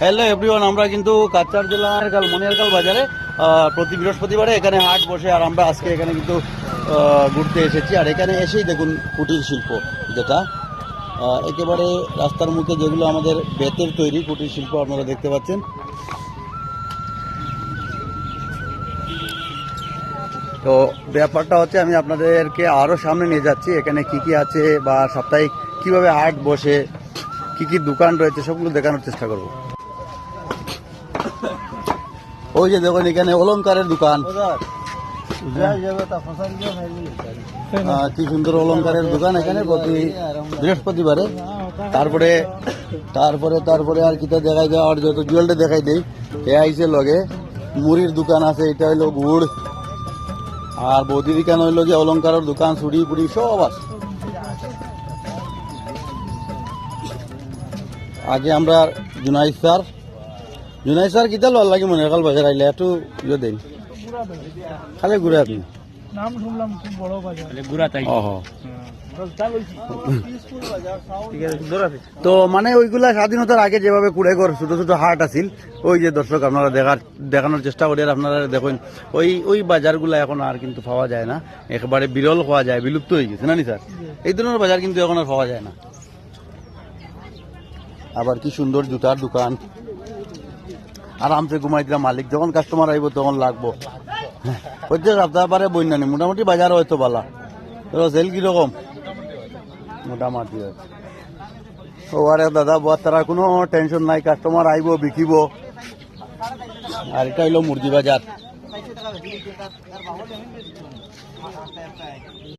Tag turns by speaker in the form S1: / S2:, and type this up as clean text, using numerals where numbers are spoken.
S1: Hello everyone, আমরা কিন্তু কাছাড় জেলার মনিয়ারকাল বাজারে প্রতি বৃহস্পতিবারে এখানে হাট বসে। আর আমরা আজকে এখানে কিন্তু ঘুরতে এসেছি। আর এখানে এসেই দেখুন কুটির শিল্প, যেটা একেবারে রাস্তার মুখে, যেগুলো আমাদের বেতের তৈরি কুটির শিল্প আপনারা দেখতে পাচ্ছেন। তো ব্যাপারটা হচ্ছে, আমি আপনাদেরকে আরও সামনে নিয়ে যাচ্ছি। এখানে কি কি আছে বা সাপ্তাহিক কিভাবে হাট বসে, কি কি দোকান রয়েছে, সবগুলো দেখানোর চেষ্টা করব। ওই যে দেখুন, এখানে অলংকারের দোকান, কি সুন্দর অলংকারের দোকান এখানে প্রতি বৃহস্পতিবারে। তারপরে তারপরে তারপরে আর কিটা দেখাই দেয়, আর যত জুয়েলটা দেখাই দেই, এ আইসে লগে মুড়ির দোকান আছে, এটা হইলো গুড়। আর বৌদির কেন হইলো যে অলংকারের দোকান, চুড়ি পুড়ি সব আছে। আগে আমরা জুনাইদ স্যার কিতা লওয়ার লাগে মনে কাল বাজার আইলে একটু ইয়ে দেন, খালি ঘুরে আপনি
S2: নাম শুনলাম খুব বড় বাজার
S1: ঘুরা তাই। তো মানে ওইগুলা স্বাধীনতার আগে যেভাবে কুড়াইঘর ছোট ছোট হাট আছিল, ওই যে দর্শক আপনারা দেখানোর চেষ্টা করি। আর আপনারা দেখুন ওই বাজারগুলা এখন আর কিন্তু পাওয়া যায় না, একেবারে বিরল পাওয়া যায়, বিলুপ্ত হয়ে গেছে না নি স্যার? এই ধরনের বাজার কিন্তু এখন আর পাওয়া যায় না। আবার কি সুন্দর জুতার দোকান, আরামসে ঘুমাই দিলাম, মালিক যখন কাস্টমার আইব তখন লাগবো। হচ্ছে সপ্তাহ পারে বন্যা নেই, মোটামুটি বাজার হয়তো বালা। তো সেল কিরকম? মোটামুটি আছে। ও আরে দাদা বাদ, তারা কোনো টেনশন নাই, কাস্টমার আইব বিকিব। আর এটা হইলো মুরগি বাজার।